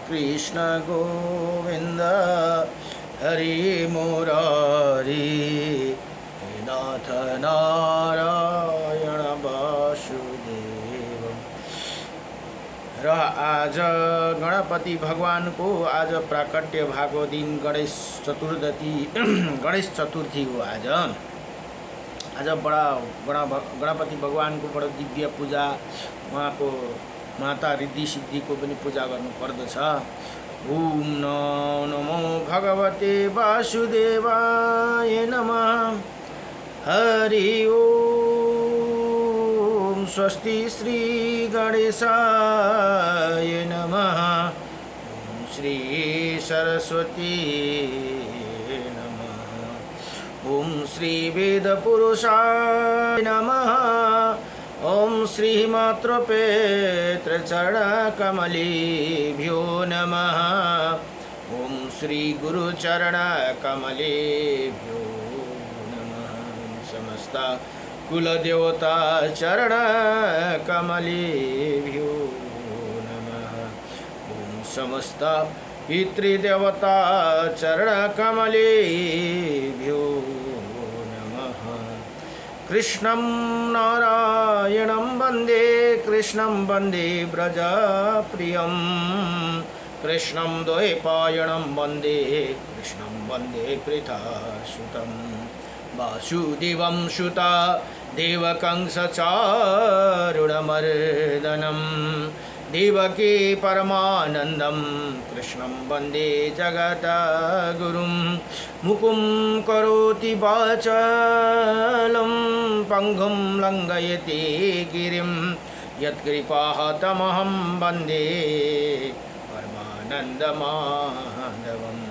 कृष्ण गोविंद हरि मुरारी हे नाथ नारायण वासुदेव। र आज गणपति भगवान को आज प्राकट्य भएको दिन गणेश चतुर्थी हो। आज बडा गणपति भगवान को बडा दिव्य पूजा, वहाँ को माता रिद्धि सिद्धि को पनि पूजा गर्नु पर्दछ। ओम नमो भगवते वासुदेवाय नमः। हरि ओम। स्वस्ति श्री गणेशाय नमः। ओम श्री सरस्वती नमः। ओम श्री वेद पुरुषाय नमः। ओम श्री मातृपेत्र चरण कमलेभ्यो नमः। ओम श्री गुरु चरण कमलेभ्यो नमः। समस्त कुल देवता चरण कमलेभ्यो नमः। ओम समस्त पितृदेवता चरण कमलेभ्यो नमः। कृष्णं नारायणं वन्दे कृष्णं वन्दे व्रजप्रियं। कृष्णं द्वैपायनं वन्दे कृष्णं वन्दे पृथासुतं। वासुदेवं सुता देवकं सचारुणमर्दनं। देवकी परमानन्दं कृष्णं वन्दे जगद्गुरुं। मुकुं करोति वाचालं पङ्गुं लङ्घयति गिरिं। यत्कृपातमहं वन्दे परमानन्दमाधवम्।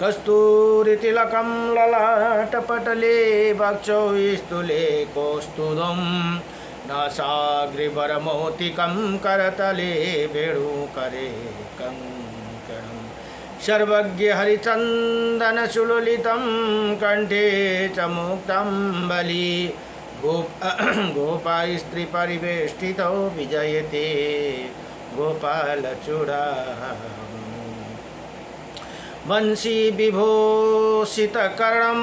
कस्तूरितिलकं ललाटपटले वक्षस्थले कौस्तुभम्। नासाग्रिवरमौक्तिकं करतले वेणुकरे कङ्कणम्। सर्वज्ञ हरिचन्दन सुललितं कण्ठे च मुक्तं बलि। गोपाल स्त्री परिवेष्टितो विजयते गोपालचूडामणि। वंशी विभूषितकर्णं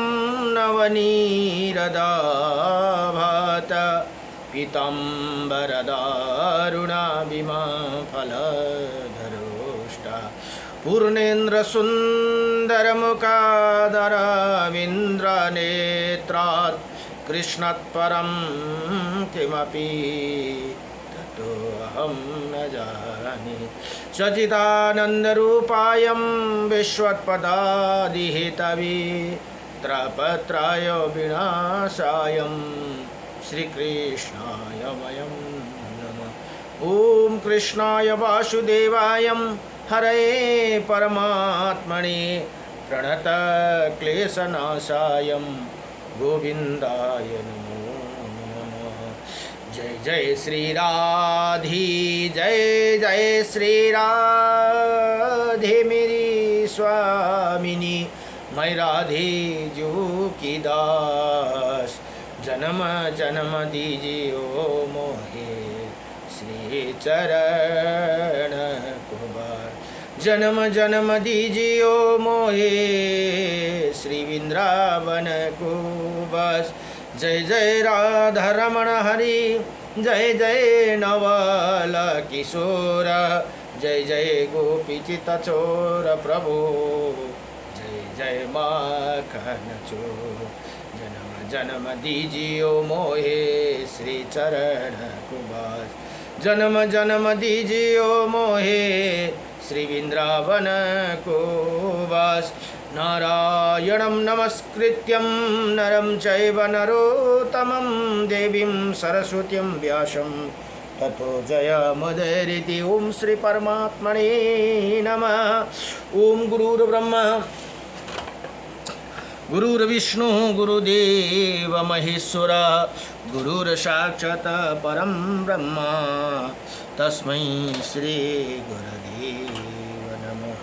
नवनीरदाभात। पीताम्बरदारुणाभिमाफलधरोष्टा। पूर्णेन्द्रसुन्दरमुखादरविन्द्रनेत्रात्। कृष्णात्परं किमपि ततोऽहं न जाने। सच्चिदानन्दरूपायं विश्वत्पदादिहेतवे। त्रपत्राय विनाशायं श्रीकृष्णाय वयं नमः। ओम कृष्णाय वासुदेवाय हरये परमात्मने प्रणतक्लेशनाशाय गोविन्दाय नमो नमः। जय जय श्री राधे, जय जय श्री राधे मेरी स्वामिनी। मैं राधे जो की दास। जन्म जन्म दीजियो मोहे श्री चरण को बार। जन्म जन्म दीजियो मोहे श्री वृंदावन को बस। जय जय राधा रमण हरि, जय जय नवल किशोर। जय जय गोपी चित चोर प्रभु, जय जय माखन चोर। जन्म जन्म दीजियो मोहे श्री चरण को बस। जन्म जन्म दीजियो मोहे श्री वृंदावन को बस। नारायणं नमस्कृत्यं नरं चैव नरोत्तमं। देवीं सरस्वतीं व्यासं ततो जयमुदीरयेत्। ओम श्री परमात्मने नमः। ओम गुरुर्ब्रह्मा गुरुर्विष्णु गुरुदेव महेश्वर। गुरुर्साक्षात् परं ब्रह्म तस्मै श्री गुरुदेव नमः।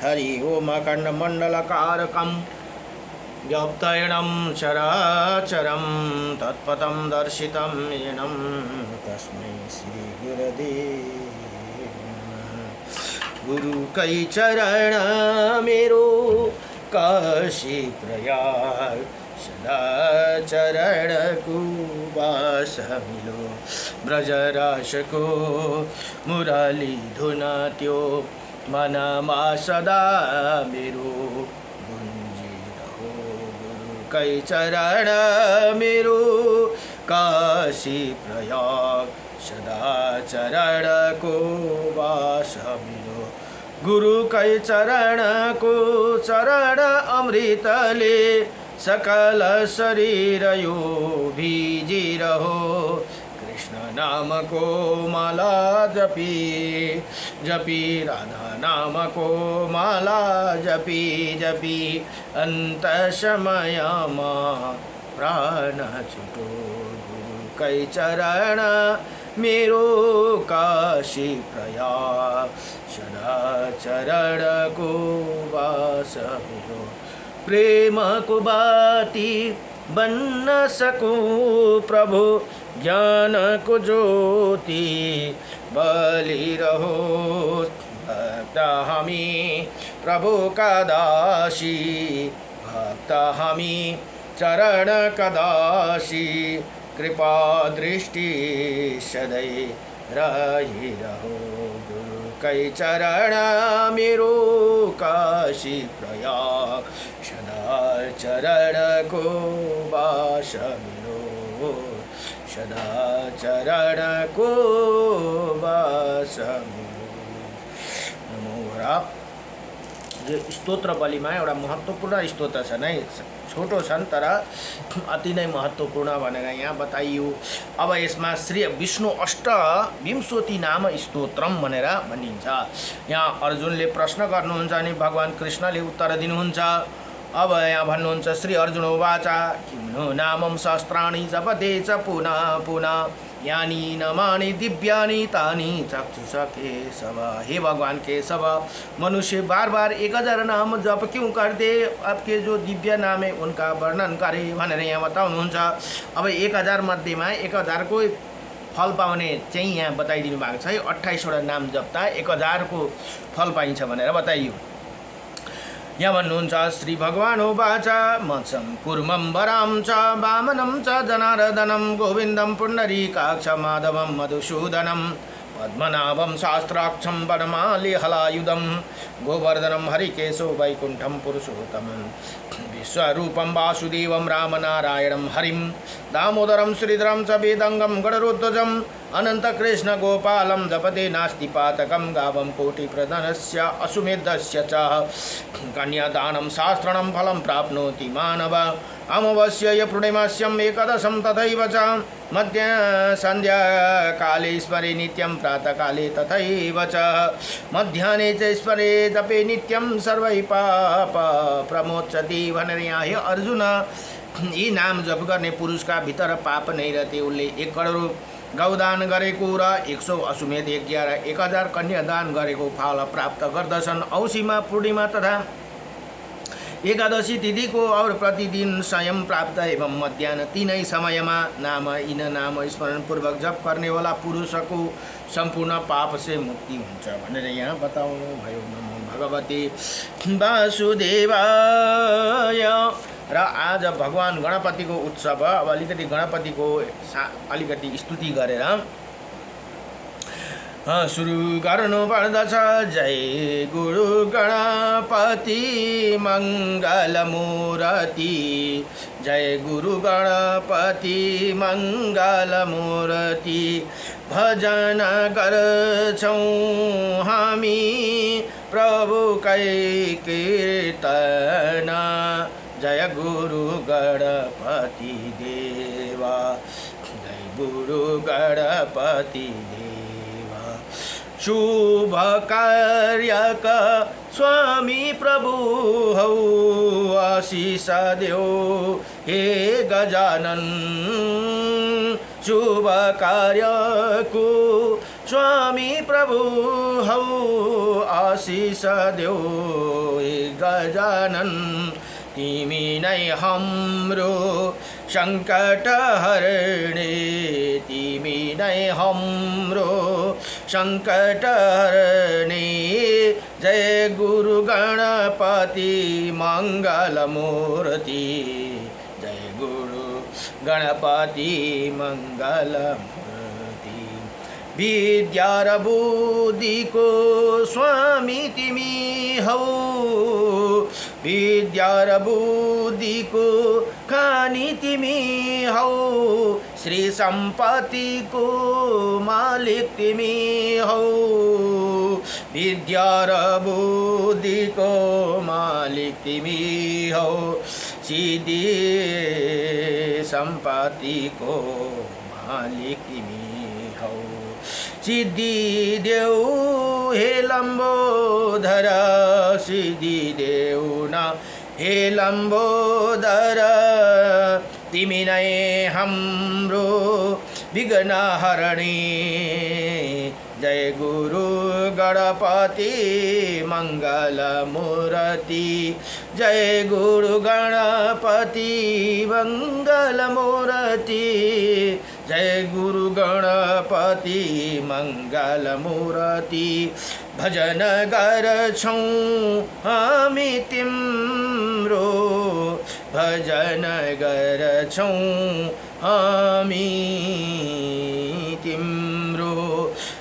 हरि ओम अखण्डमण्डलकारकं व्याप्तयनं चराचरं तत्पदं दर्शितं येनं तस्मै श्री गुरुदेव नमः। गुरु कै चरण मेरो काशी प्रयाग सदा चरणको वास मिलो ब्रजरासको मुरली धुन त्यो मनमा सदा मेरो गुन्जिरहो गुरु कै चरण मेरो काशी प्रयाग सदा चरणको वास मिलो गुरु कै चरणको चरण अमृतले सकल शरीर यो भिजिरहो कृष्ण नाम को माला जपी जपी राधा नाम को माला जपी जपी अंत समय प्राण छुटो गुरु कै चरण मेरो काशी प्रयाग सदा चरण को वास मिलो प्रेम को बाती बन न सकूं प्रभु ज्ञान को ज्योति बलि रहो भक्त हमी प्रभु का दासी भक्त हमी चरण का दासी कृपा दृष्टि सदैव रही रहो गुरु कै चरण मेरो काशी प्रयाग सदा चरण को वास मिलो सदा चरण को वास मिलो। नमो। यो स्तोत्र बलिमा एउटा महत्त्वपूर्ण स्तोत्र छ नै, छोटो छन् तर अति नै महत्त्वपूर्ण भनेर यहाँ बताइयो। अब यसमा श्री विष्णु अष्टविंशति नाम स्तोत्रम भनेर भनिन्छ। यहाँ अर्जुनले प्रश्न गर्नुहुन्छ अनि भगवान् कृष्णले उत्तर दिनुहुन्छ। अब यहाँ भन्नुहुन्छ श्री अर्जुन उवाच किम्नो नामं सहस्राणि जपते च पुनः पुनः यानी नमानि दिव्यानि तानि चक्षुष केशव। हे भगवान केशव, मनुष्य बार बार 1000 नाम जप क्यों करते? आपके जो दिव्य नाम है उनका वर्णन करे भनेर यहाँ बताउनुहुन्छ। अब 1000 मध्येमा 1000 को फल पाउने चाहिँ यहाँ बताइदिनु भएको छ है। 28वटा नाम जप्दा 1000 को फल पाइन्छ भनेर बताइयो। यहाँ भन्नुहुन्छ श्री भगवान् उवाच मत्सं कूर्मं वरां च वामनं च जनार्दनं गोविन्दं पुण्डरीकाक्ष माधवं मधुसूदनं पद्मनाभं शास्त्राक्षं वनमाली हलायुधं गोवर्धनं हरिकेशो वैकुण्ठं पुरुषोत्तमं विश्वरूपं वासुदेवं रामनारायणं हरिं दामोदरं श्रीधरं च वेदंगं गणरुध्वजम् अनन्तकृष्ण गोपालं जपते नास्ति पातकं गावं कोटिप्रधनस्य अश्वमेधस्य च कन्यादानं शास्त्रणं फलं प्राप्नोति मानव अमावास्यया पूर्णिमास्यम् एकादशं तथैव च मध्य सन्ध्याकाले स्मरे नित्यं प्रातःकाले तथैव च मध्याह्ने च स्मरे जपे नित्यं सर्वै पाप प्रमोचति भनेर यहाँ। हे अर्जुन, यी नाम जप गर्ने पुरुषका भित्र पाप नै रहते। उसले 1 करोड गौदान गरेको र 100 अश्वमेध यज्ञ र 1000 कन्यादान गरेको फल प्राप्त गर्दछन्। औँसीमा पूर्णिमा तथा एकादशी तिथि को और प्रतिदिन स्वयं प्राप्त एवं मध्याह्न तीनै समयमा नाम स्मरण पूर्वक जप गर्ने वाला पुरुष को संपूर्ण पाप से मुक्ति हुन्छ भनेर यहाँ बताउनु भयो। नमो भगवते वासुदेवाय। र आज भगवान गणपति को उत्सव। अब अलिकति गणपति को अलिकति स्तुति गरेर सुरु गर्नुपर्दछ। जय गुरु गणपति मंगल मूर्ति, जय गुरु गणपति मंगल मूर्ति। भजन गर्छौं हामी प्रभु कै कीर्तन, जय गुरु गणपति देवा, जय गुरु गणपति देवा। शुभ कार्यक स्वामी प्रभु हौ आशीष देऊ हे गजानन। शुभ कार्यको स्वामी प्रभु हौ आशीष देऊ हे गजानन। तिमी नै हाम्रो सङ्कट हर्ने, तिमी नै हाम्रो सङ्कट हर्ने। जय गुरु गणपति मङ्गलमूर्ति, जय गुरु गणपति मङ्गलमूर्ति। विद्या र बुद्धिको स्वामी तिमी हौ, विद्या र बुद्धिको खानी तिमी हौ, श्री सम्पत्तिको मालिक तिमी हौ। विद्या र बुद्धिको मालिक तिमी हौ, सिद्धि सम्पत्तिको मालिक तिमी हौ। सिद्धि देऊ हे लम्बोदर, सिद्धि देऊ न हे लम्बोदर, तिमी नै हाम्रो विघ्न हरणी। जय गुरु गणपति मङ्गलमूर्ति, जय गुरु गणपति मङ्गलमूर्ति, जय गुरु गणपति मङ्गलमूर्ति। भजन गर्छौं हामी तिम्रो, भजन गर्छौं हामी तिम्रो।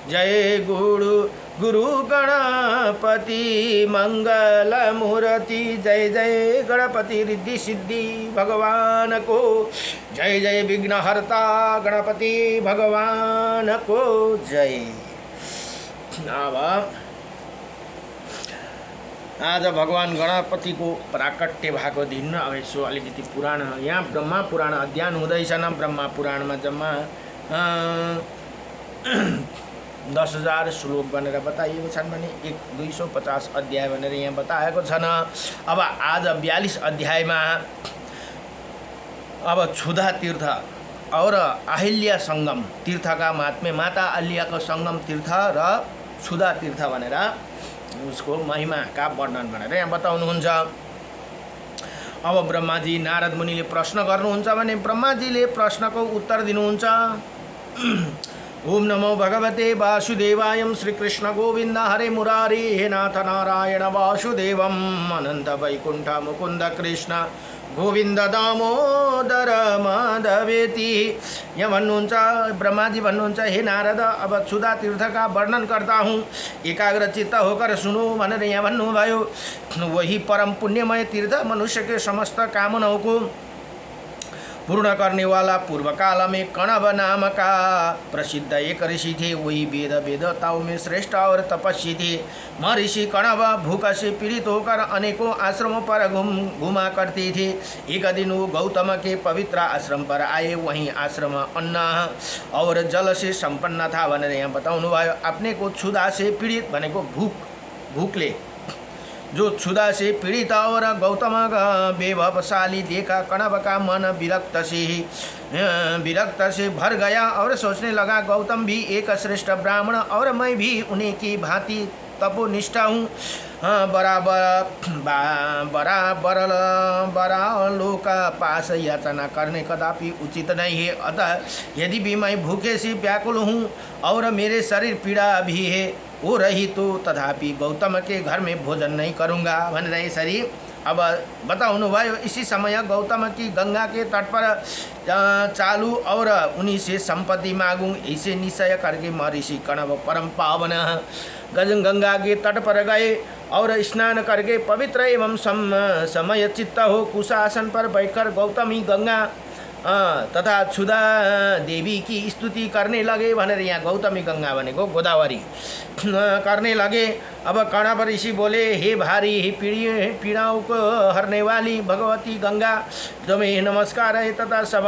जय गुरु गुरु गणपति मङ्गलमूर्ति, जय जय गणपति रिद्धि सिद्धि भगवान को, जय जय विघ्नहर्ता गणपति भगवान को जय। अब आज भगवान गणपतिको प्राकट्य भएको दिन। अब यसो अलिकति पुराण, यहाँ ब्रह्मा पुराण अध्ययन हुँदैछन्। ब्रह्मा पुराणमा जम्मा 10,000 श्लोक भनेर बताइएको छन् भने 250 अध्याय भनेर यहाँ बताएको छन्। अब आज 42 अध्यायमा अब क्षुधा तीर्थ और अहिल्या सङ्गम तीर्थका महात्म्य, माता अहिल्याको सङ्गम तीर्थ र क्षुधा तीर्थ भनेर उसको महिमाका वर्णन भनेर यहाँ बताउनुहुन्छ। अब ब्रह्माजी नारद मुनिले प्रश्न गर्नुहुन्छ भने ब्रह्माजीले प्रश्नको उत्तर दिनुहुन्छ। ओम नमो भगवते वासुदेवाय, श्रीकृष्ण गोविन्द हरे मुरारी, हे नाथ नारायण वासुदेवम, अनन्त वैकुण्ठ मुकुन्द कृष्ण गोविन्द दामोदर माधवेति। यहाँ भन्नुहुन्छ, ब्रह्माजी भन्नुहुन्छ, हे नारद अब क्षुधा तीर्थका वर्णन करता हूँ, एकाग्र चित्त होकर सुनो भनेर यहाँ भन्नुभयो। वही परम पुण्यमय तीर्थ मनुष्य के समस्त कामनाओं को पूर्ण करने वाला पूर्व काल में कणव नाम का प्रसिद्ध एक ऋषि थे। वही वेद वेदताओं में श्रेष्ठ और तपस्वी थे। महर्षि कणव भूख से पीड़ित होकर अनेकों आश्रमों पर घूमा करते थे। एक दिन वो गौतम के पवित्र आश्रम पर आए। वहीं आश्रम अन्न और जल से संपन्न था भनेर यहाँ बताउनु भयो। अपने को क्षुधा से पीड़ित भनेको भूखले जो क्षुधा से पीड़ित और गौतम का वैभवशाली देखा कणव का मन विरक्त से भर गया और सोचने लगा, गौतम भी एक श्रेष्ठ ब्राह्मण और मैं भी उन्हीं की भांति तपोनिष्ठा हूँ। बराबरों का पास याचना करने कदापि उचित नहीं है। अतः यदि भी मैं भूखे से व्याकुल हूँ और मेरे शरीर पीड़ा भी है वो रही तो तथापि गौतम के घर में भोजन नहीं करूँगा भनेर यसरी अब बताउनु भयो। इसी समय गौतम की गंगा के तट पर चालू और उन्हीं से संपत्ति मांगूं ऐसे निश्चय करके महर्षि कणव परम पावन गंगा के तट पर गए और स्नान करके पवित्र एवं समय चित्त हो कुशासन पर बैठकर गौतमी गंगा तथा क्षुधा देवी की स्तुति करने लगे भनेर यहाँ गौतमी गंगा भनेको गोदावरी करने लगे। अब कणव ऋषि बोले, हे भारी हे पीड़ाओं को हरने वाली भगवती गंगा तुम्हें नमस्कार है, तथा सब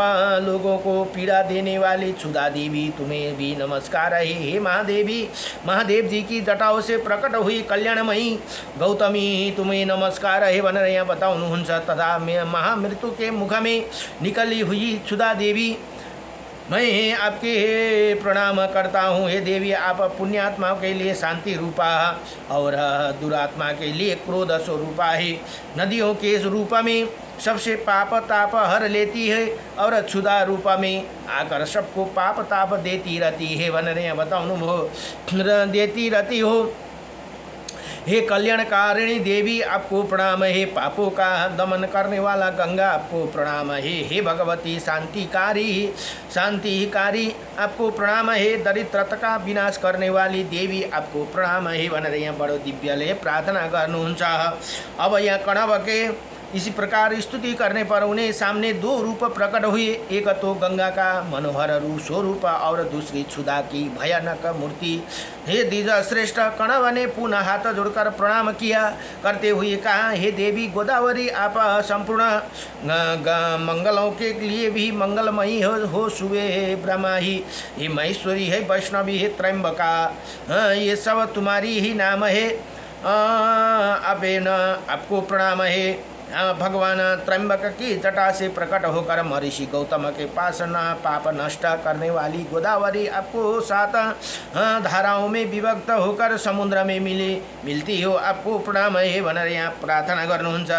लोगों को पीड़ा देने वाली क्षुधा देवी तुम्हें भी नमस्कार है। हे महादेवी, महादेव जी की जटाओं से प्रकट हुई कल्याणमयी गौतमी तुम्हें नमस्कार है भनेर यहाँ बताउनुहुन्छ। तथा महामृत्यु के मुख में निकली हुई क्षुधा देवी मैं आपके प्रणाम करता हूँ। हे देवी, आप पुण्यात्माओं के लिए शांति रूपा और दुरात्मा के लिए क्रोध स्वरूपा है। नदियों के रूप में सबसे पाप ताप हर लेती है और क्षुधा रूप में आकर सबको पाप ताप देती रहती है। बन रहे बताउनु भयो, देती रहती हो। हे कल्याणकारिणी देवी, आपको प्रणाम है। पापों का दमन करने वाला गंगा, आपको प्रणाम है। हे भगवती शांतिकारी, आपको प्रणाम है। दरिद्रता का विनाश करने वाली देवी, आपको प्रणाम है भनेर यहाँ बडो दिव्यले प्रार्थना गर्नुहुन्छ। अब यहाँ कणव के इसी प्रकार स्तुति करने पर उन्हें सामने दो रूप प्रकट हुए। एक तो गंगा का मनोहर रूप स्वरूप और दूसरी क्षुधा की भयानक मूर्ति। हे द्विज श्रेष्ठ, कणव ने पुनः हाथ जोड़कर प्रणाम किया करते हुए कहा, हे देवी गोदावरी, आप संपूर्ण मंगलों के लिए भी मंगलमयी हो। सुबह ब्रह्मा ही, हे महेश्वरी है, वैष्णवी है, त्रयंबका, ये सब तुम्हारी ही नाम है। आपको प्रणाम है। भगवान त्रयंबक की जटा से प्रकट होकर महर्षि गौतम के पास पाप नष्ट करने वाली गोदावरी, आपको 7 धाराओं में विभक्त होकर समुद्र में मिलती हो। आपको प्रणाम है भनेर यहाँ प्रार्थना गर्नुहुन्छ।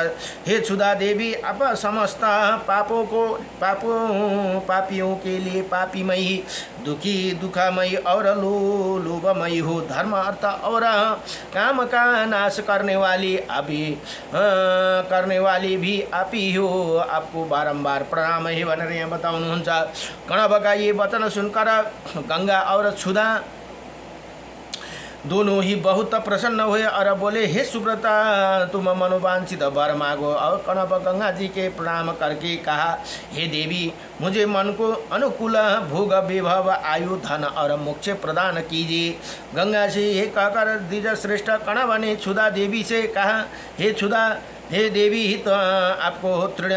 हे क्षुधा देवी, आप समस्त पापियों के लिए पापीमयी, दुखमयी और लोभमयी हो। धर्म अर्थ और काम का नाश करने वाली भी आप ही हो। आपको बारंबार प्रणाम है भनेर यहाँ बताउनुहुन्छ। कणव का ये वचन सुनकर गंगा और क्षुधा दोनों ही बहुत प्रसन्न हुए और बोले, हे सुब्रता, तुम मनोवांछित वर मांगो। और कणव गंगा जी के प्रणाम करके कहा, हे देवी, मुझे मन को अनुकूल भोग विभव आयु धन और मोक्ष प्रदान कीजिए। गंगा से ये कहकर द्विज श्रेष्ठ कणव ने क्षुधा देवी से कहा, हे देवी, हित आपको तृण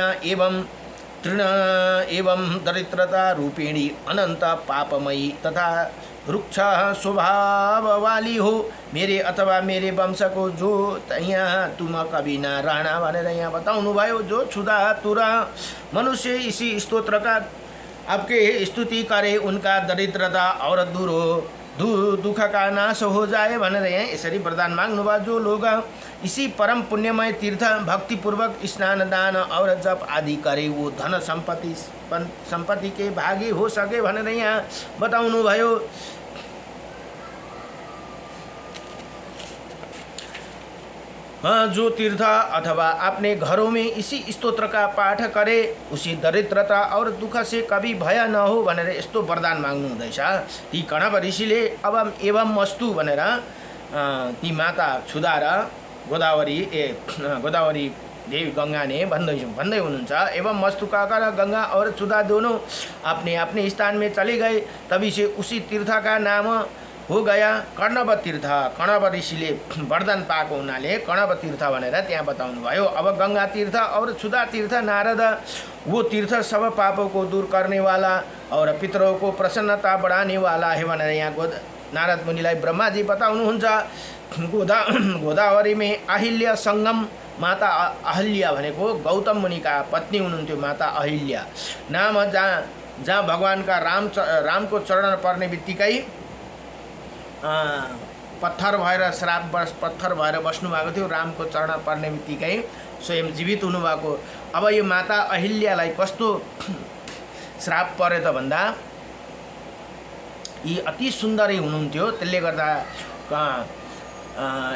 एवं दरिद्रता रूपिणी अनंत पापमयी तथा रुक्ष स्वभाव वाली हो। मेरे अथवा मेरे वंश को जो यहाँ तुम कभी न रहना भनेर यहाँ बताउनु भयो। जो क्षुधा तुरा मनुष्य इसी स्तोत्र का आपके स्तुति करे, उनका दरिद्रता और दुख का नाश हो जाए भनेर यहाँ यसरी वरदान माग्नु भयो। जो लोग इसी परम पुण्यमय तीर्थ भक्तिपूर्वक स्नान दान और जप आदि करे, वो धन संपत्ति के भागी हो सके भनेर यहाँ बताउनु भयो। जो तीर्थ अथवा अपने घरों में इसी स्तोत्र का पाठ करे, उसी दरिद्रता और दुख से कभी भय न हो भनेर यस्तो वरदान माग्नु हुँदैछ। ती कणव ऋषिले अब एवं मस्तु भनेर ती माता क्षुधा र गोदावरी देवी गंगा ने भन्दै हुनुहुन्छ। एवं मस्तु कहकर गंगा और क्षुधा दोनों अपने अपने स्थान में चले गए। तभी से उसी तीर्थ का नाम हो गया कणव तीर्थ। कणव ऋषिले वरदान पाएको हुनाले कणव तीर्थ भनेर त्यहाँ बताउनु भयो। अब गंगा तीर्थ और क्षुधा तीर्थ, नारद वो तीर्थ सब पापों को दूर करने वाला और पितरों को प्रसन्नता बढ़ाने वाला है भनेर यहाँ नारद मुनिलाई ब्रह्मा जी बताउनुहुन्छ। गोदावरी में अहिल्या संगम, माता अहिल्या भनेको गौतम मुनिका पत्नी हुनुहुन्थ्यो माता अहिल्या नाम। जहाँ भगवान का रामको चरण पर्ने बित्तिकै पत्थर भएर बस्नु भएको थियो। रामको चरण पर्ने बित्तिकै स्वयं जीवित हुनुभएको। अब यो माता अहिल्यालाई कस्तो श्राप पर्यो त भन्दा, यी अति सुन्दरै हुनुहुन्थ्यो। त्यसले गर्दा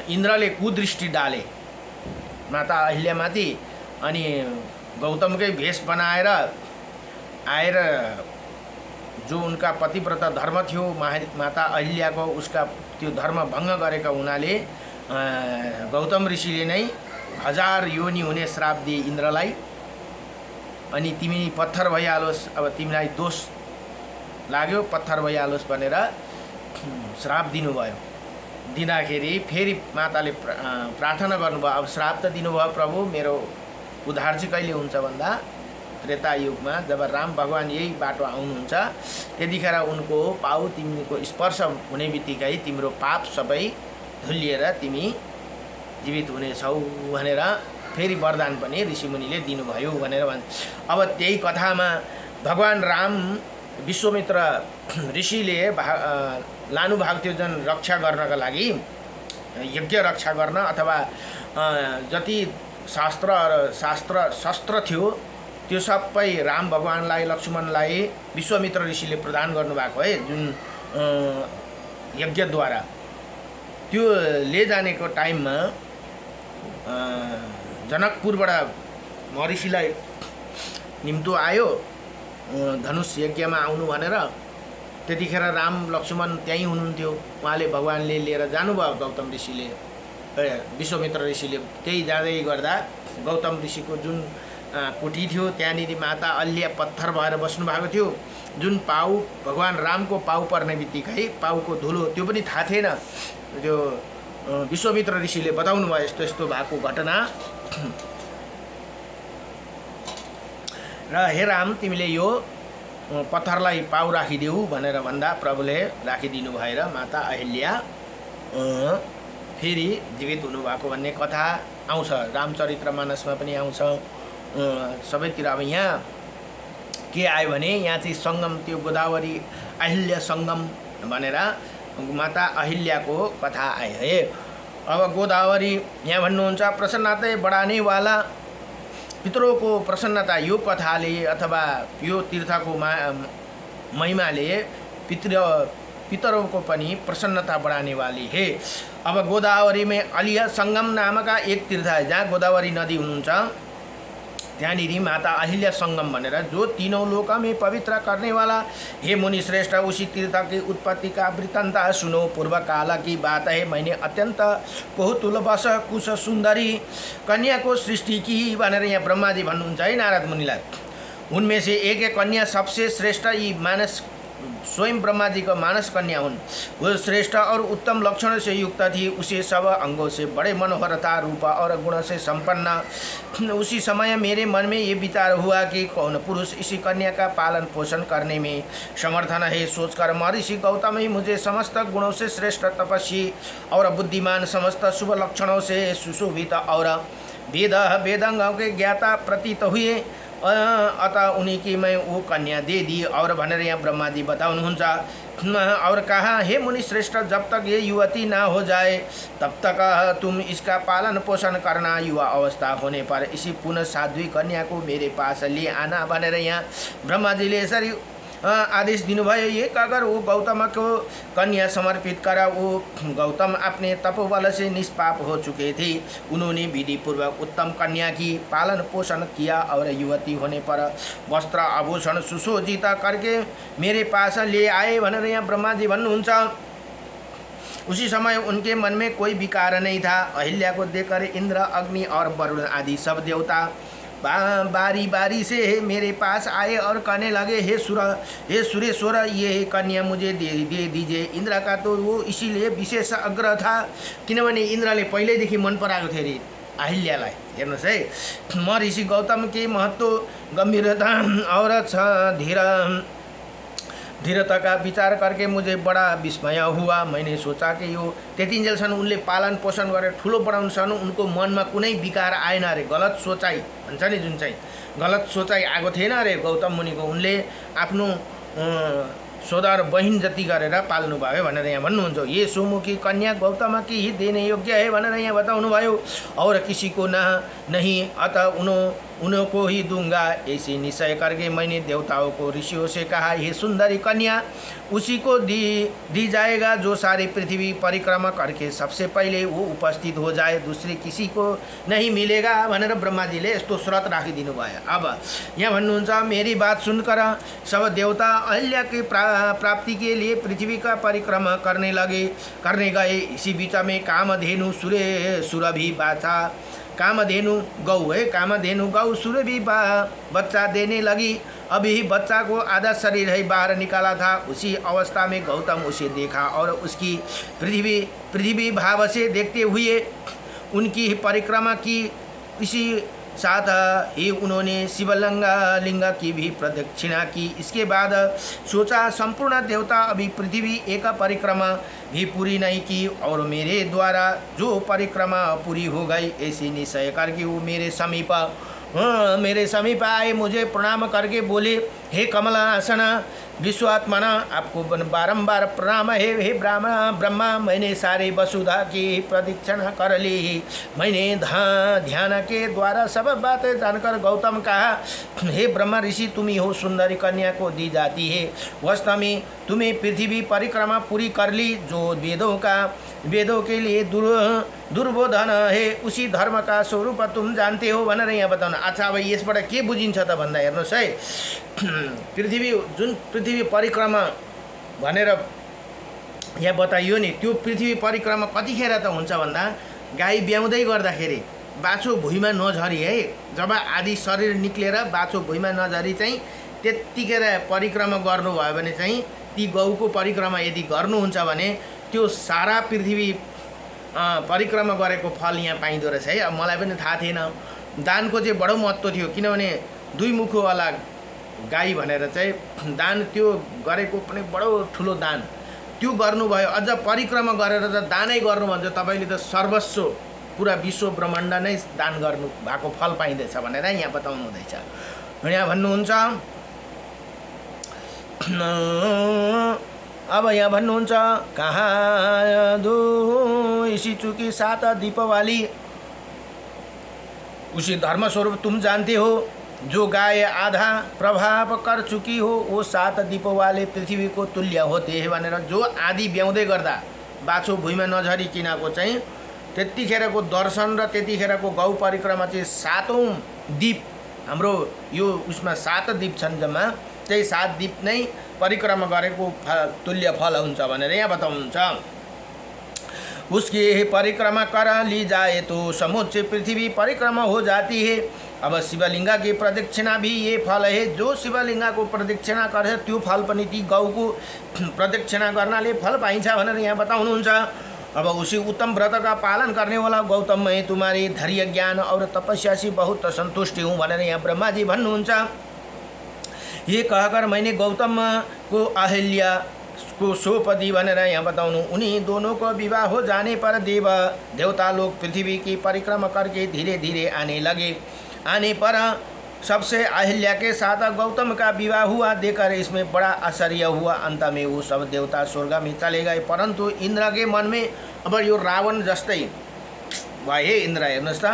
इन्द्रले कुदृष्टि डाले माता अहिल्यामाथि। अनि गौतमकै भेष बनाएर आएर जो उनका पतिव्रता धर्म थियो माता अहिल्याको, उसका त्यो धर्म भङ्ग गरेका हुनाले गौतम ऋषिले नै 1000 योनि हुने श्राप दिए इन्द्रलाई। अनि तिमी पत्थर भइहालोस्, अब तिमीलाई दोष लाग्यो, पत्थर भइहालोस् भनेर श्राप दिनुभयो। दिँदाखेरि फेरि माताले प्रार्थना गर्नुभयो, अब श्राप त दिनुभयो प्रभु, मेरो उद्धार चाहिँ कहिले हुन्छ भन्दा त्रेता युगमा जब राम भगवान यही बाटो आउनुहुन्छ त्यतिखेर उनको पाउ तिमीको स्पर्श हुने बित्तिकै तिम्रो पाप सबै धुलिएर तिमी जीवित हुनेछौ भनेर फेरि वरदान पनि ऋषिमुनिले दिनुभयो भनेर भन्छ। अब त्यही कथामा भगवान राम विश्वामित्र ऋषिले लानु भएको थियो जुन रक्षा गर्नका लागि, यज्ञ रक्षा गर्न अथवा जति शस्त्र थियो त्यो सबै राम भगवानलाई लक्ष्मणलाई विश्वामित्र ऋषिले प्रदान गर्नुभएको है जुन यज्ञद्वारा। त्यो ले जानेको टाइममा जनकपुरबाट महर्षिलाई निम्तो आयो धनुष यज्ञमा आउनु भनेर। त्यतिखेर राम लक्ष्मण त्यहीँ हुनुहुन्थ्यो। उहाँले भगवानले लिएर जानुभयो गौतम ऋषिले, विश्वामित्र ऋषिले। त्यही जाँदै गर्दा गौतम ऋषिको जुन कोठी थियो त्यहाँनिर माता अल्लिया पत्थर भएर बस्नु भएको थियो। जुन पाउ भगवान रामको पाउ पर्ने बित्तिकै पाउको धुलो त्यो पनि थाहा थिएन। त्यो विश्वामित्र ऋषिले बताउनु भयो यस्तो यस्तो भएको घटना र हे राम तिमीले यो पत्थरलाई पाउ राखिदेऊ भनेर भन्दा प्रभुले राखिदिनु भएर माता अहिल्या फेरि जीवित हुनुभएको भन्ने कथा आउँछ। रामचरित्र मानसमा पनि आउँछ सबैतिर। अब यहाँ के आयो भने यहाँ चाहिँ सङ्गम, त्यो गोदावरी अहिल्या सङ्गम भनेर माता अहिल्याको कथा आयो है। अब गोदावरी यहाँ भन्नुहुन्छ प्रसन्नता बढाने वाला पितरों को प्रसन्नता, यो कथाले अथवा यो तीर्थको महिमाले पितरों को पनि प्रसन्नता बढ़ाने वाली है। अब गोदावरी में अलिया संगम नामक एक तीर्थ है जहाँ गोदावरी नदी हुनुहुन्छ त्यहाँनिर माता अहिल्या संगम भनेर जो तीनों लोक में पवित्र करने वाला हे मुनि श्रेष्ठ उसी तीर्थ की उत्पत्ति का वृत्तांत सुनो। पूर्व काल की बात है, मैंने अत्यंत बहुतुलवश कुश सुंदरी कन्या को सृष्टि की भनेर यहाँ ब्रह्मा जी भन्नुहुन्छ है नारद मुनिलाई। उनमें से एक कन्या सबसे श्रेष्ठ यी मानस स्वयं ब्रह्मा जी का मानस कन्या हुन्। वो श्रेष्ठ और उत्तम लक्षण से युक्त थी। उसे सब अंगों से बड़े मनोहरता रूप और गुण से संपन्न। उसी समय मेरे मन में ये विचार हुआ कि कौन पुरुष इसी कन्या का पालन पोषण करने में समर्थन है। सोचकर महर्षि गौतम ही मुझे समस्त गुणों से श्रेष्ठ तपस्वी और बुद्धिमान, समस्त शुभ लक्षणों से सुशोभित और वेदांगों के ज्ञाता प्रतीत हुए। अतः उन्हीं की मैं वो कन्या दे दी। और भनेर यहाँ ब्रह्मा जी बताउनुहुन्छ और कहा हे मुनि श्रेष्ठ जब तक ये युवती ना हो जाए तब तक तुम इसका पालन पोषण करना। युवा अवस्था होने पर इसी पुनः साध्वी कन्या को मेरे पास ले आना भनेर यहाँ ब्रह्मा जी ले यसरी आदेश दिनुभयो। एक अगर वो गौतम को कन्या समर्पित करा। वो गौतम अपने तपोबल से निष्पाप हो चुके थे। उन्होंने विधि पूर्वक उत्तम कन्या की पालन पोषण किया और युवती होने पर वस्त्र आभूषण सुशोभित करके मेरे पास ले आए भनेर यहाँ ब्रह्मा जी भन्नुहुन्छ। उसी समय उनके मन में कोई विकार नहीं था। अहिल्या को देखकर इंद्र, अग्नि और वरुण आदि सब देवता बारी बारी से मेरे पास आए और कहने लगे हे सुरेश्वर ये कन्या मुझे दे दीजिए। इंद्र का तो वो इसीलिए विशेष आग्रह था किनभने इंद्रले पहिल्यैदेखि मन पराएको थियो अरे अहिल्यालाई। हेर्नुहोस् है, महर्षि गौतम के महत्व गंभीरता और धीरता का विचार करके मुझे बड़ा विस्मय हुआ। मैंने सोचा कि यो त्यतिन्जेलसम्म उनले पालन पोषण गरेर ठुलो बनाउनसम्म उनको मनमा कुनै विकार आएन अरे। गलत सोचाइ भन्छ नि, जुन चाहिँ गलत सोचाइ आएको थिएन अरे गौतम मुनिको। उनले आफ्नो सोदर बहिन जति गरेर पाल्नु भयो भनेर यहाँ भन्नुहुन्छ। ये सुमुखी कन्या गौतम की ही देने योग्य है भनेर यहाँ बताउनु भयो। और किसी को नहीं अतः उन्हों को ही दूंगा। ऐसे निश्चय करके मैंने देवताओं को ऋषियों से कहा ये सुंदरी कन्या उसी को दी जाएगा जो सारी पृथ्वी परिक्रमा करके सबसे पहले वो उपस्थित हो जाए, दूसरे किसी को नहीं मिलेगा भनेर ब्रह्मा जी ले यस्तो शर्त राखिदिनु भयो। अब यहाँ भन्नुहुन्छ मेरी बात सुनकर सब देवता अहिल्या की प्राप्ति के लिए पृथ्वी का परिक्रमा करने गए। इसी बीच में कामधेनु सुरभि बाचा कामधेनु गौ है, कामधेनु गौ सुरभि बच्चा देने लगी। अभी बच्चा को आधा शरीर है बाहर निकाला था। उसी अवस्था में गौतम उसे देखा और उसकी पृथ्वी भाव से देखते हुए उनकी परिक्रमा की। इसी साथ ही उन्होंने शिवलिंग की भी प्रदक्षिणा की। इसके बाद सोचा संपूर्ण देवता अभी पृथ्वी एक परिक्रमा भी पूरी नहीं की और मेरे द्वारा जो परिक्रमा पूरी हो गई ऐसी निश्चय करके वो मेरे समीप मेरे समीप आए, मुझे प्रणाम करके बोले, हे कमलासन विश्वात्मना, आपको बारंबार प्रणाम है। हे ब्रह्मा, मैंने सारे वसुधा की प्रदक्षिणा कर ली। मैंने ध्यान के द्वारा सब बातें जानकर गौतम कहा, हे ब्रह्मा ऋषि, तुम ही हो सुंदरी कन्या को दी जाती है। वास्तव में तुम्हें पृथ्वी परिक्रमा पूरी कर ली, जो वेदों के लिए दुर्बोधन है, उसी धर्म का स्वरूप तुम जानते हो भनेर यहाँ बताउनु। अच्छा, अब यसबाट के बुझिन्छ त भन्दा हेर्नुहोस् है, पृथ्वी परिक्रमा भनेर यहाँ बताइयो नि, त्यो पृथ्वी परिक्रमा कतिखेर त हुन्छ भन्दा गाई ब्याउँदै गर्दाखेरि बाछो भुइँमा नझरी है, जब आदि शरीर निक्लेर बाछो भुइँमा नझरी चाहिँ त्यतिखेर परिक्रमा गर्नुभयो भने चाहिँ, ती गौको परिक्रमा यदि गर्नुहुन्छ भने त्यो सारा पृथ्वी परिक्रमा गरेको फल यहाँ पाइँदो रहेछ है। अब मलाई पनि थाहा थिएन, दानको चाहिँ बडो महत्त्व थियो, किनभने दुई मुखवाला गाई भनेर चाहिँ दान त्यो गरेको पनि बडो ठुलो दान त्यो गर्नुभयो। अझ परिक्रमा गरेर त दानै गर्नु भन्छ, तपाईँले त सर्वस्व पुरा विश्व ब्रह्माण्ड नै दान गर्नु भएको फल पाइँदैछ भनेर यहाँ बताउनु हुँदैछ। यहाँ भन्नुहुन्छ, अब यहाँ भन्नुहुन्छ, कहाँ दो इसी चुकी सात दीपवाली, उसी धर्मस्वरूप तुम जानते हो, जो गाय आधा प्रभाव कर चुकी हो, वो सात दीप वाले पृथ्वी को तुल्य होते हैं भनेर, जो आदि ब्याउँदै गर्दा बाछो भुइँमा नझरिकिनको चाहिँ त्यतिखेरको दर्शन र त्यतिखेरको गौ परिक्रमा चाहिँ सातौं दीप, हाम्रो यो उसमा सात दीप छन् जम्मा, त्यही सात दीप नै परिक्रमा गरेको तुल्य फल हुन्छ भनेर यहाँ बताउनुहुन्छ। उसकी परिक्रमा कर ली जाए तो समुच्चय पृथ्वी परिक्रमा हो जाती है। अब शिवलिंगा की प्रदक्षिणा भी ये फल है, जो शिवलिंगा को प्रदक्षिणा गर्छ त्यो फल पनि ती गौको प्रदक्षिणा गर्नाले फल पाइन्छ भनेर यहाँ बताउनुहुन्छ। अब उसी उत्तम व्रत का पालन करने वाला गौतम, मैं तुम्हारी धैर्य ज्ञान और तपस्या से बहुत संतुष्ट हूँ भनेर यहाँ ब्रह्मा जी भन्नुहुन्छ। ये कहकर मैंने गौतम को अहिल्या को सोपदी भनेर यहाँ बताउनु। उन्हीं दोनों को विवाह हो जाने पर देवता लोग पृथ्वी की परिक्रमा करके धीरे धीरे आने पर सबसे अहिल्या के साथ गौतम का विवाह हुआ। देखकर इसमें बड़ा आश्चर्य हुआ। अंत में वो सब देवता स्वर्ग में चले गए, परंतु इंद्र के मन में, अब यो रावण जस्तै भए इंद्र, हेर्नुहोस् त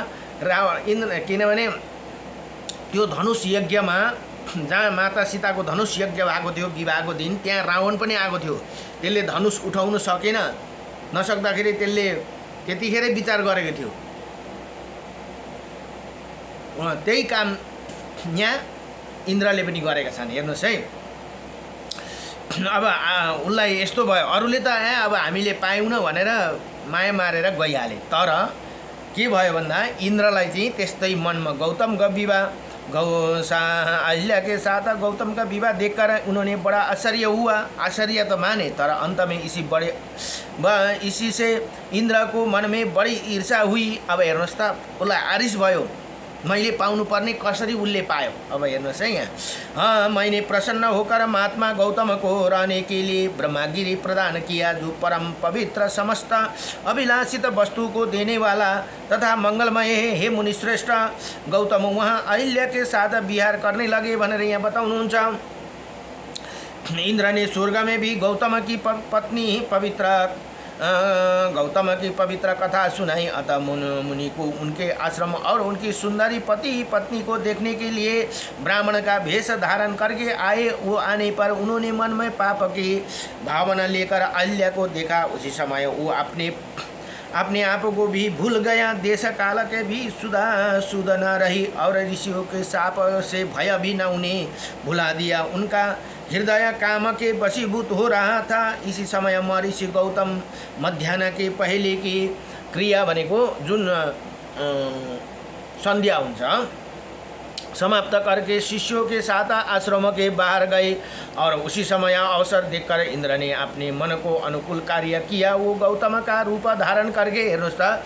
रावण इंद्र, किनभने त्यो धनुष यज्ञमा जहाँ माता सीताको धनुष यज्ञ भएको थियो विवाहको दिन, त्यहाँ रावण पनि आएको थियो। त्यसले धनुष उठाउन सकेन, नसक्दाखेरि त्यसले त्यतिखेरै विचार गरेको थियो। त्यही काम यहाँ इन्द्रले पनि गरेका छन्, हेर्नुहोस् है। अब उनलाई यस्तो भयो, अरूले त अब हामीले पायौँ न भनेर माया मारेर गइहाले, तर के भयो भन्दा इन्द्रलाई चाहिँ त्यस्तै मनमा गौतम का विवाह अहिल्या के साथ गौतम का विवाह देखकर उन्होंने बड़ा आश्चर्य हुआ। आश्चर्य तो माने, तर अंत में इसी से इंद्र को मन में बड़ी ईर्षा हुई। अब हेर्नुहोस् त उसलाई आरिस भयो, मैले पाउनु पर्ने कसरी उसले पायो। अब हेर्नुहोस् है यहाँ, हाँ, मैंने प्रसन्न होकर महात्मा गौतम को रहने के लिए ब्रह्मागिरी प्रदान किया, जो परम पवित्र समस्त अभिलाषित वस्तु को देने वाला तथा मंगलमय है। हे मुनिश्रेष्ठ, गौतम वहाँ अहिल्या के साथ विहार करने लगे भनेर यहाँ बताउनुहुन्छ। इंद्र ने स्वर्ग में भी गौतम की पवित्र कथा सुनाई। अतः मुनि को उनके आश्रम और उनकी सुंदरी पति पत्नी को देखने के लिए ब्राह्मण का भेष धारण करके आए। वो आने पर उन्होंने मन में पाप की भावना लेकर अहिल्या को देखा। उसी समय वो अपने आप को भी भूल गया, देश काल के भी सुध न रही और ऋषियों के शाप से भय भी न उन्हें भुला दिया। उनका हृदय काम के वशीभूत हो रहा था। इसी समय महर्षि गौतम मध्याह्न के पहले की क्रिया भनेको जुन संध्या हुन्छ समाप्त करके शिष्यों के साथ आश्रम के बाहर गए, और उसी समय अवसर देखकर इंद्र ने अपने मन को अनुकूल कार्य किया। वो गौतम का रूप धारण करके, हेर्नुहोस् त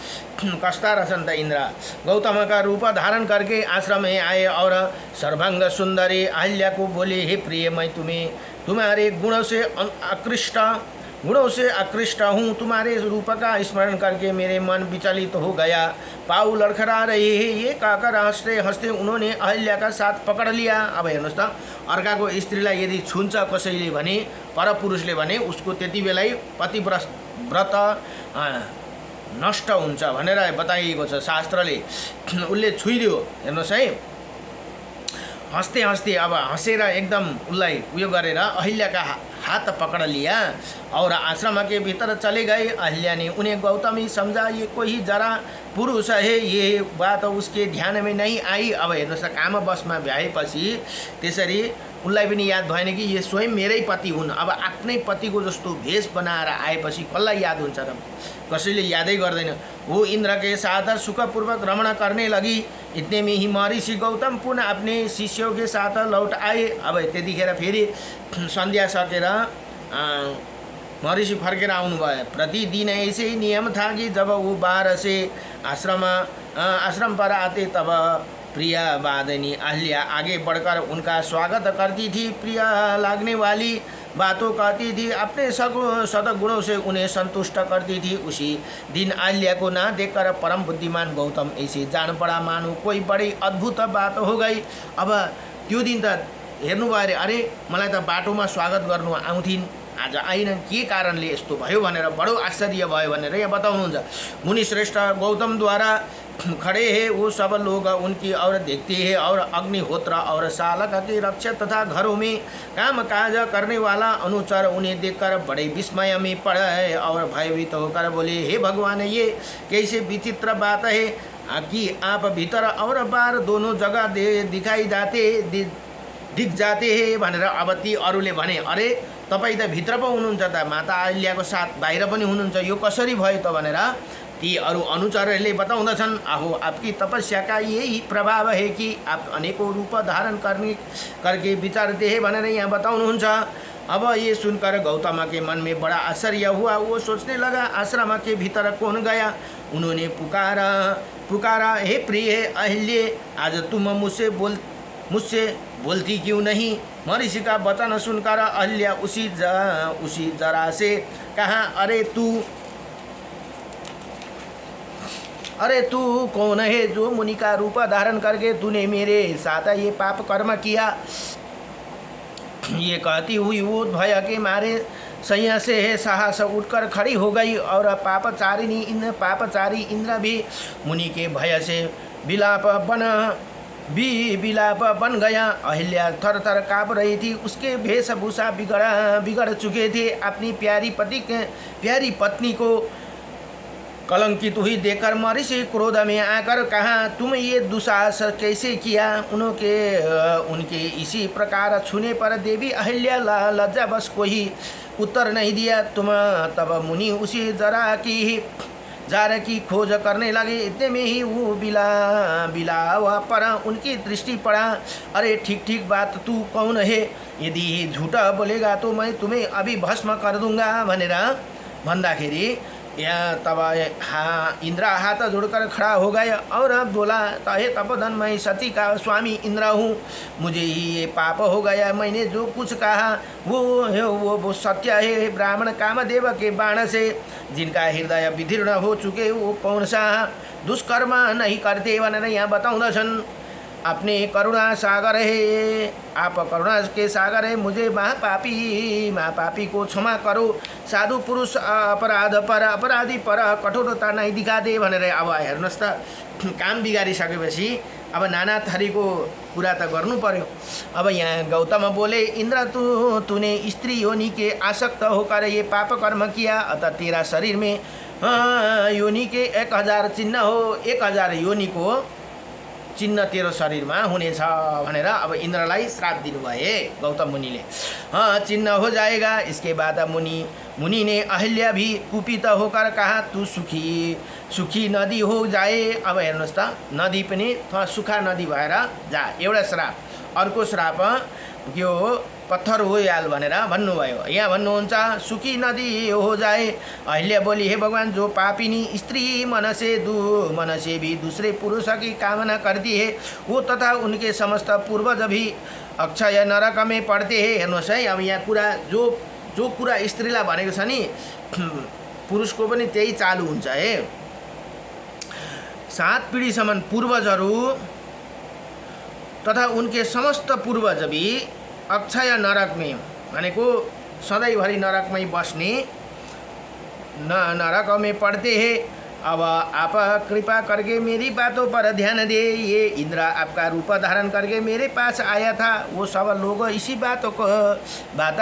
कस्ता रहेछन् त इंद्र, गौतम का रूप धारण करके आश्रम में आए और सर्वांग सुंदरी अहिल्या को बोले, हे प्रिय, मैं तुम्हारे गुण से आकृष्ट गुणों से आकृष्ट हूँ, तुम्हारे रूप का स्मरण करके मेरे मन विचलित हो गया। पाउ लड़खड़ा रही है, ये कहकर हँसते हँसते उन्होंने अहिल्या का साथ पकड़ लिया। अब हेर्नुहोस् त, अर्काको स्त्रीलाई यदि छुन्छ कसैले भने, परपुरुषले भने, उसको त्यति बेलै पतिव्रत नष्ट हुन्छ भनेर बताइएको छ शास्त्रले। उसले छुइदियो, हेर्नुहोस् है, हँसते हँसते अब हँसेर एकदम उसलाई उयो गरेर अहिल्या का हाथ पकड़ लिया और आश्रम के भीतर चले गए। अहिल्या ने उन्हें गौतमी समझा, ये कोई जरा पुरुष है, ये बात उसके ध्यान में नहीं आई। अब हेर्नुहोस्, काम बसमा भएपछि त्यसरी उनलाई पनि याद भएन कि ये स्वयं मेरै पति हुन्। अब आफ्नै पतिको जस्तो भेष बनाएर आएपछि कसलाई याद हुन्छ र? कसैले यादै गर्दैन। वो इंद्र के साथ सुखपूर्वक रमण करने लगी। इतने में ही महर्षि गौतम पुनः अपने शिष्यों के साथ लौट आए। अब त्यतिखेर फेरि सन्ध्या सकेर महर्षि फर्केर आउनुभयो। प्रतिदिन ऐसे ही नियम था कि जब वो बाहर से आश्रम पर आते तब प्रिया वादिनी अहिल्या आगे बढ़कर उनका स्वागत करती थी, प्रिया लागने वाली बातों कहती थी, अपने सद्गुणों से उन्हें संतुष्ट करती थी। उसी दिन अहिल्या को ना देखकर परम बुद्धिमान गौतम ऐसे जान पड़ा मानो कोई बड़ी अद्भुत बात हो गई। अब त्यो दिन त हेर्नुभयो अरे, अरे मलाई त बाटोमा स्वागत गर्नु आउँथिन्, आज आइनन्, के कारणले यस्तो भयो भनेर बडो आश्चर्य भयो भनेर यहाँ बताउनुहुन्छ। मुनि श्रेष्ठ गौतम द्वारा खड़े हैं वो सब लोग उनकी और देखते हैं और अग्निहोत्र और सालक के रक्षक तथा घरों में काम काज करने वाला अनुचर उन्हें देखकर बड़े विस्मय में पड़े और भयभीत होकर बोले, हे भगवान, ये कैसे विचित्र बात है कि आप भीतर और बाहर दोनों जगह दिख जाते हैं भनेर। अब ती अरूले भने, अरे तपाईँ त भित्र पो हुनुहुन्छ त, माता अहिल्याको साथ बाहिर पनि हुनुहुन्छ, यो कसरी भयो त भनेर ती अरू अनुचरहरूले बताउँदछन्। आहो, आपकी तपस्या का यही प्रभाव है कि आप अनेकों रूप धारण करके विचारते हैं भनेर यहाँ बताउनुहुन्छ। अब ये सुनकर गौतम के मन में बड़ा आश्चर्य हुआ। वो सोचने लगा, आश्रम के भीतर कौन गया? उन्होंने पुकारा, हे प्रिय अहिल्ये, आज तुम मुझसे बोलती क्यों नहीं? महर्षि का वचन सुनकर अहिल्या उसी जरा से कहा, अरे तू कौन है जो मुनि का रूप धारण करके तूने मेरे साथ ये पाप कर्म किया? ये कहती हुई वो भय के मारे सैया से है साहस उठकर खड़ी हो गई और पापचारी इंद्र भी मुनि के भय से विलाप बन गया। अहिल्या थर थर काँप रही थी, उसके वेशभूषा बिगड़ चुके थे। अपनी प्यारी पत्नी को कलंकित हुई देखकर महर्षि क्रोध में आकर कहा, तुम ये दुस्साहस कैसे किया? उनके इसी प्रकार छूने पर देवी अहिल्या लज्जावश कोई उत्तर नहीं दिया। तब मुनि उसी जार की खोज करने लगे। इतने में ही वो बिलावा पर उनकी दृष्टि पड़ा। अरे ठीक बात, तू कौन है? यदि झूठा बोलेगा तो मैं तुम्हें अभी भस्म कर दूंगा भनेर भन्दाखेरि यहाँ तब इंद्र हाथ जोड़कर खड़ा हो गया और बोला, हे तपोधन, मैं सती का स्वामी इंद्र हूँ, मुझे ही ये पाप हो गया। मैंने जो कुछ कहा वो सत्य है। ब्राह्मण कामदेव के बाण से जिनका हृदय विदीर्ण हो चुके, वो कौन सा दुष्कर्म नहीं करते भनेर यहाँ बताउँदछन्। अपने करुणा सागर है, आप करुणा के सागर है, मुझे महापापी को क्षमा करो। साधु पुरुष अपराधी पर कठोरता नहीं दिखाते भनेर। अब हेर्नुहोस् त, काम बिगारिसकेपछि अब नाना थरीको कुरा त गर्नु पर्यो। अब यहाँ गौतम बोले, इंद्र तूने स्त्री योनि के आसक्त होकर ये पाप कर्म किया, अतः तेरा शरीर में योनि के 1000 चिन्ह हो, 1000 योनि को चिन्ह तेरो शरीरमा हुनेछ भनेर अब इंद्रलाई श्राप दिनुभए गौतम मुनिले। चिन्ह हो जाएगा। इसके बाद मुनि ने अहिल्या भी कुपित होकर कहा, तू सुखी नदी हो जाए। अब हेर्नुहोस् त, नदी पनि सुखा नदी भएर जा। एउटा श्राप, अर्को श्राप के हो, पत्थर हो याल भनेर भन्नुभयो। यहाँ भन्नुहुन्छ सुखी नदी हो जाए। अहिल्या बोली, हे भगवान, जो पापिनी स्त्री मन से भी दूसरे पुरुष की कामना करती है, वो तथा उनके समस्त पूर्वज भी अक्षय नरक में पड़ते हैं। हेर्नुहोस् है, अब यहाँ कुरा, जो जो कुरा स्त्रीलाई भनेको छ नि पुरुषको पनि त्यही चालु हुन्छ है। 7 पीढीसम्म पूर्वजहरू तथा उनके समस्त पूर्वज भी अक्षय नरक में भनेको सधैँभरि नरकमै बस्ने नरक में पड़ते हैं। अब आप कृपा करके मेरी बातों पर ध्यान दे, ये इंद्र आपका रूप धारण करके मेरे पास आया था, वो सब लोग इसी बात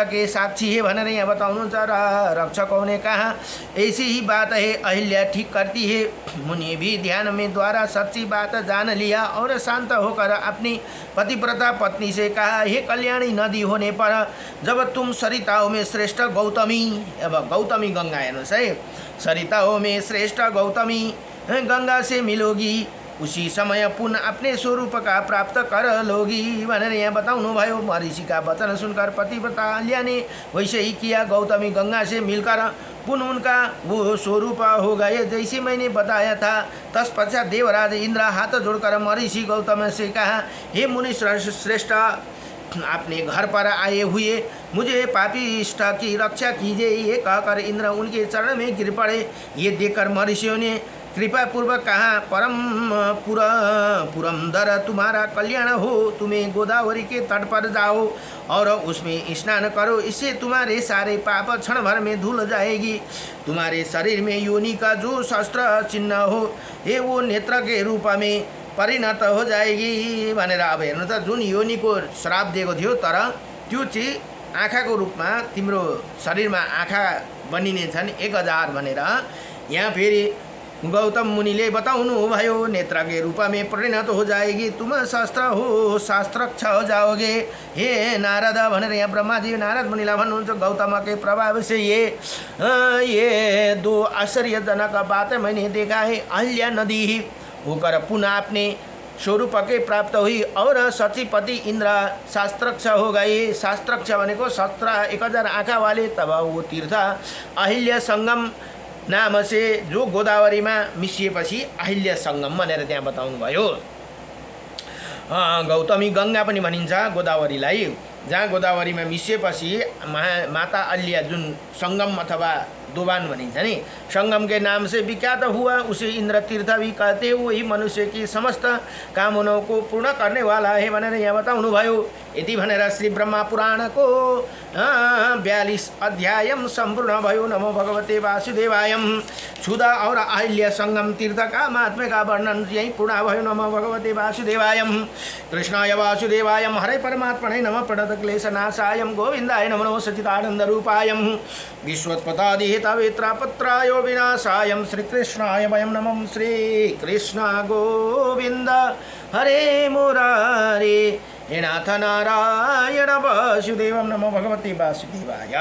के साक्षी है भनेर यहाँ बताउनुहुन्छ। र रक्षकों ने कहा ऐसी ही बात है, अहिल्या ठीक करती है। मुनि भी ध्यान में द्वारा सच्ची बात जान लिया और शांत होकर अपनी पतिव्रता पत्नी से कहा, हे कल्याणी नदी होने पर जब तुम सरिताओं में श्रेष्ठ गौतमी, अब गौतमी गंगा हेर्नुहोस् है, सरिताओं में श्रेष्ठ गौतमी गंगा से मिलोगी, उसी समय पुनः अपने स्वरूप का प्राप्त कर लोगी भनेर यहाँ बताउनु भयो। महर्षि का वचन सुनकर पतिव्रता अहिल्या ने वैसे ही किया। गौतमी गंगा से मिलकर पुनः उनका वो स्वरूप हो गए जैसे मैंने बताया था। तत्पश्चात देवराज इंद्र हाथ जोड़कर महर्षि गौतम से कहा, हे मुनि श्रेष्ठ, अपने घर पर आए हुए मुझे पापिष्ठ की रक्षा कीजिए। ये कहकर इंद्र उनके चरण में गिर पड़े। ये देखकर महर्षियों ने कृपा पूर्वक कहा, पुरंदर तुम्हारा कल्याण हो, तुम्हें गोदावरी के तट पर जाओ और उसमें स्नान करो, इससे तुम्हारे सारे पाप क्षण भर में धुल जाएगी। तुम्हारे शरीर में योनि का जो शस्त्र चिन्ह हो, ये वो नेत्र के रूप में परिणत हो जाएगी भनेर। अब हेर्नु त जुन योनिको श्राप दिएको थियो तर त्यो चाहिँ आँखाको रूपमा तिम्रो शरीरमा आँखा बनिने छन् 1000 भनेर यहाँ फेरि गौतम मुनिले बताउनु भयो। नेत्र के रूप में परिणत हो जाएगी, तुम शास्त्र हो, शास्त्रक्ष हो जाओगे हे नारद भनेर यहाँ ब्रह्मा जी नारद मुनिलाई भन्नुहुन्छ। गौतम के प्रभाव से ये 2 आश्चर्यजनक बात मैंने देखा है। अहिल्या नदी होकर पुनः अपने स्वरूप के प्राप्त हुई और सचिपति इंद्र शास्त्रक्ष हो गए। शास्त्रक्ष भनेको शस्त्र 1000 आँखा वाले। तब वो तीर्थ अहिल्या संगम नाम से जो गोदावरी में मिसिएपछि अहिल्या संगम भनेर त्यहाँ बताउनु भयो। गौतमी गंगा पनि भनिन्छ गोदावरीलाई, जहाँ गोदावरी में मिसिएपछि माता अहिल्या जुन संगम अथवा दोबान भनिन्छ नि, संगम के नाम से विख्यात हुआ। उसे इंद्र तीर्थ भी कहते हैं। वही मनुष्य की समस्त कामनाओं को पूर्ण करने वाला है भनेर यहाँ बताउनु भयो। यति भनेर श्री ब्रह्मा पुराण को 42 अध्याय संपूर्ण भयो। नमो भगवते वासुदेवाय। क्षुधा और अहिल्या संगम तीर्थ का महात्म्य का वर्णन यही पूर्ण भयो। नमो भगवते वासुदेवाय। कृष्णाय वासुदेवाय हरे परमात्मने नमः। प्रणत क्लेशनाशाय गोविंदाय नमो सच्चिदानंद रूपाय विश्वोत्पत्ति हेतवेत्रापत्राय विनाशाय श्रीकृष्णाय वयं नमः। श्रीकृष्ण गोविंद हरे मुरारे हे नाथ नारायण वासुदेवं। नमो भगवते वासुदेवाय।